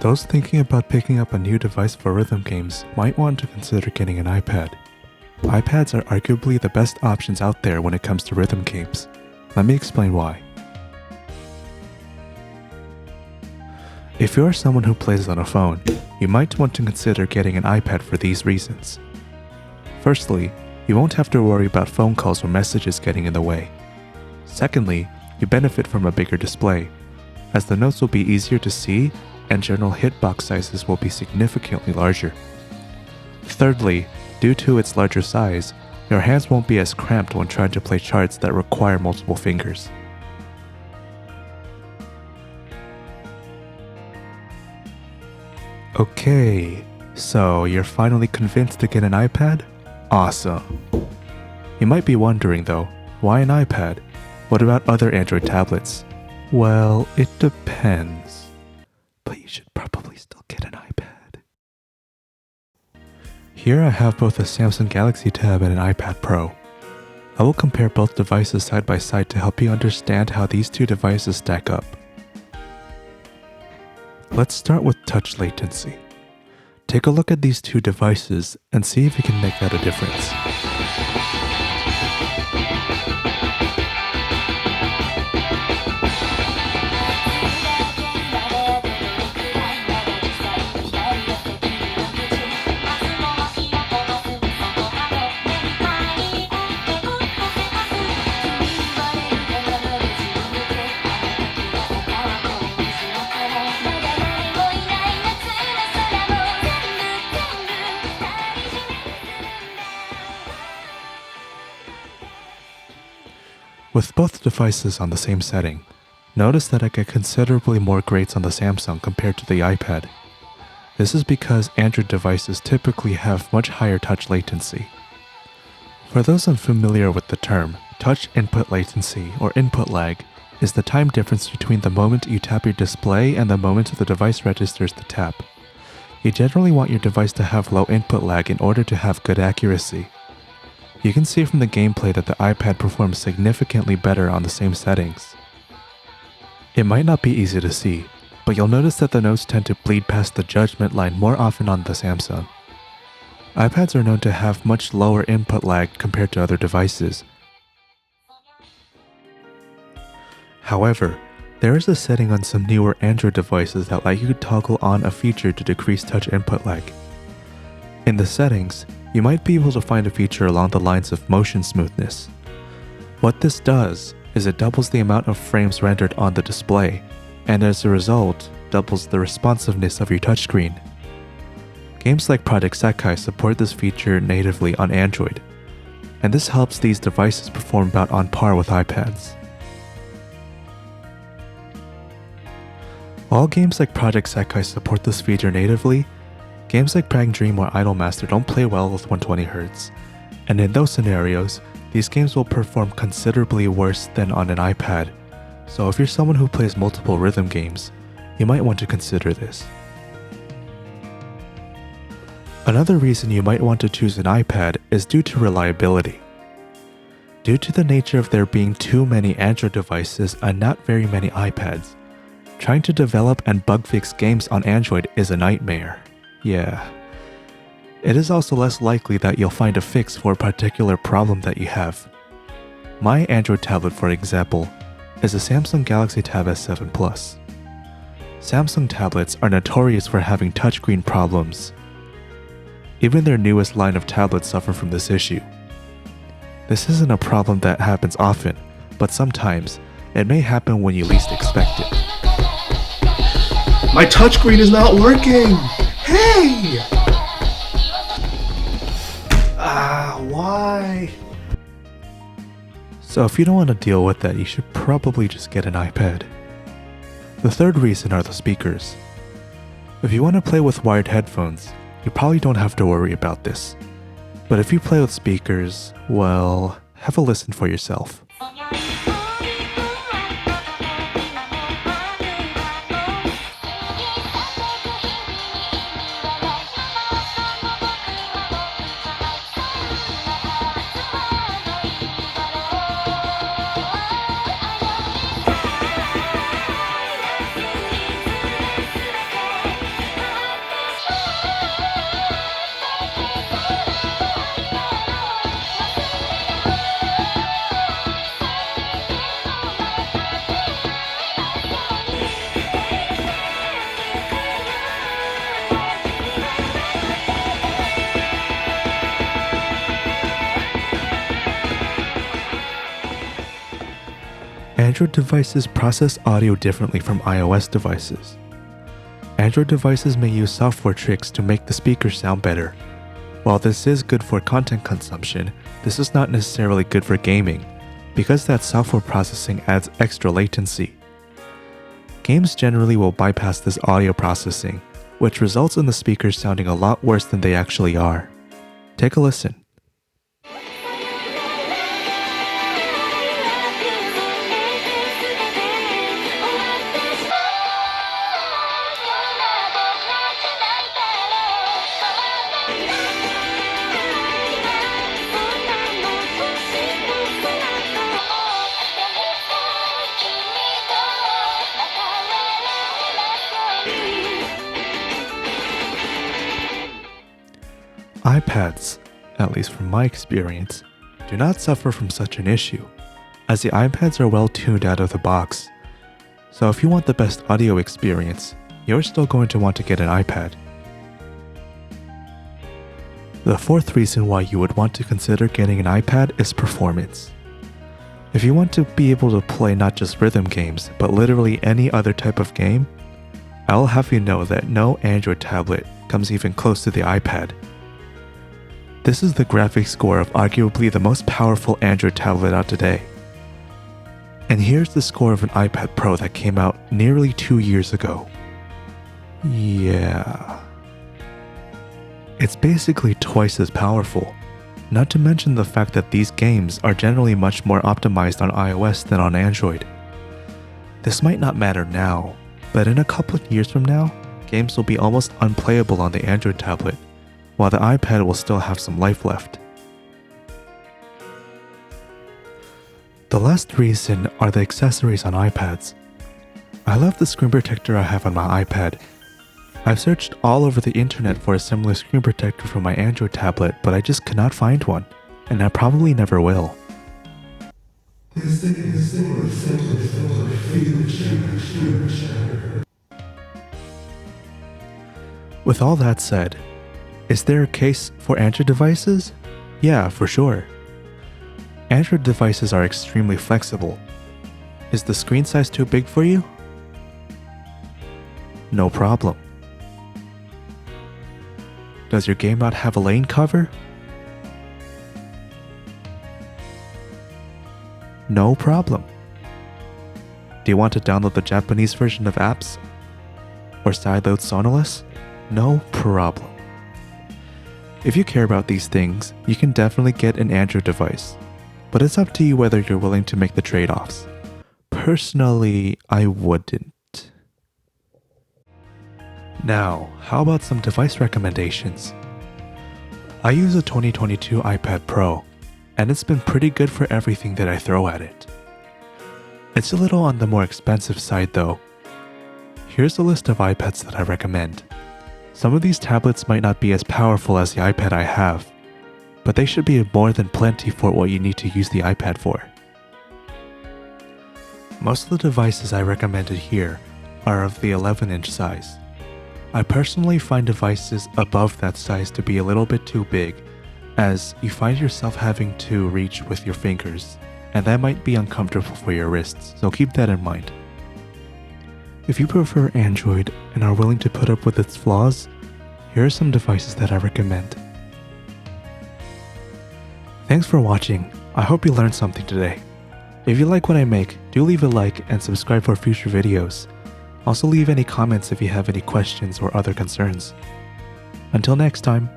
Those thinking about picking up a new device for rhythm games might want to consider getting an iPad. iPads are arguably the best options out there when it comes to rhythm games. Let me explain why. If you are someone who plays on a phone, you might want to consider getting an iPad for these reasons. Firstly, you won't have to worry about phone calls or messages getting in the way. Secondly, you benefit from a bigger display, as the notes will be easier to see and general hitbox sizes will be significantly larger. Thirdly, due to its larger size, your hands won't be as cramped when trying to play charts that require multiple fingers. Okay, so you're finally convinced to get an iPad? Awesome. You might be wondering though, why an iPad? What about other Android tablets? Well, it depends. But you should probably still get an iPad. Here I have both a Samsung Galaxy Tab and an iPad Pro. I will compare both devices side by side to help you understand how these two devices stack up. Let's start with touch latency. Take a look at these two devices and see if you can make out a difference. With both devices on the same setting, notice that I get considerably more grates on the Samsung compared to the iPad. This is because Android devices typically have much higher touch latency. For those unfamiliar with the term, touch input latency or input lag is the time difference between the moment you tap your display and the moment the device registers the tap. You generally want your device to have low input lag in order to have good accuracy. You can see from the gameplay that the iPad performs significantly better on the same settings. It might not be easy to see, but you'll notice that the notes tend to bleed past the judgment line more often on the Samsung. iPads are known to have much lower input lag compared to other devices. However, there is a setting on some newer Android devices that let you toggle on a feature to decrease touch input lag. In the settings, you might be able to find a feature along the lines of motion smoothness. What this does is it doubles the amount of frames rendered on the display, and as a result, doubles the responsiveness of your touchscreen. Games like Project Sekai support this feature natively on Android, and this helps these devices perform about on par with iPads. While games like Project Sekai support this feature natively, games like Prang Dream or Idolmaster don't play well with 120Hz, and in those scenarios, these games will perform considerably worse than on an iPad, so if you're someone who plays multiple rhythm games, you might want to consider this. Another reason you might want to choose an iPad is due to reliability. Due to the nature of there being too many Android devices and not very many iPads, trying to develop and bug fix games on Android is a nightmare. Yeah. It is also less likely that you'll find a fix for a particular problem that you have. My Android tablet, for example, is a Samsung Galaxy Tab S7 Plus. Samsung tablets are notorious for having touchscreen problems. Even their newest line of tablets suffer from this issue. This isn't a problem that happens often, but sometimes it may happen when you least expect it. My touchscreen is not working! Hey! Why? So if you don't want to deal with that, you should probably just get an iPad. The third reason are the speakers. If you want to play with wired headphones, you probably don't have to worry about this. But if you play with speakers, well, have a listen for yourself. Android devices process audio differently from iOS devices. Android devices may use software tricks to make the speakers sound better. While this is good for content consumption, this is not necessarily good for gaming, because that software processing adds extra latency. Games generally will bypass this audio processing, which results in the speakers sounding a lot worse than they actually are. Take a listen. iPads, at least from my experience, do not suffer from such an issue, as the iPads are well tuned out of the box. So if you want the best audio experience, you're still going to want to get an iPad. The fourth reason why you would want to consider getting an iPad is performance. If you want to be able to play not just rhythm games, but literally any other type of game, I'll have you know that no Android tablet comes even close to the iPad. This is the graphics score of arguably the most powerful Android tablet out today. And here's the score of an iPad Pro that came out nearly 2 years ago. Yeah. It's basically twice as powerful, not to mention the fact that these games are generally much more optimized on iOS than on Android. This might not matter now, but in a couple of years from now, games will be almost unplayable on the Android tablet, while the iPad will still have some life left. The last reason are the accessories on iPads. I love the screen protector I have on my iPad. I've searched all over the internet for a similar screen protector for my Android tablet, but I just cannot find one, and I probably never will. With all that said, is there a case for Android devices? Yeah, for sure. Android devices are extremely flexible. Is the screen size too big for you? No problem. Does your game not have a lane cover? No problem. Do you want to download the Japanese version of apps? Or sideload Sonolis? No problem. If you care about these things, you can definitely get an Android device, but it's up to you whether you're willing to make the trade-offs. Personally, I wouldn't. Now, how about some device recommendations? I use a 2022 iPad Pro, and it's been pretty good for everything that I throw at it. It's a little on the more expensive side though. Here's a list of iPads that I recommend. Some of these tablets might not be as powerful as the iPad I have, but they should be more than plenty for what you need to use the iPad for. Most of the devices I recommended here are of the 11-inch size. I personally find devices above that size to be a little bit too big, as you find yourself having to reach with your fingers, and that might be uncomfortable for your wrists, so keep that in mind. If you prefer Android and are willing to put up with its flaws, here are some devices that I recommend. Thanks for watching. I hope you learned something today. If you like what I make, do leave a like and subscribe for future videos. Also leave any comments if you have any questions or other concerns. Until next time.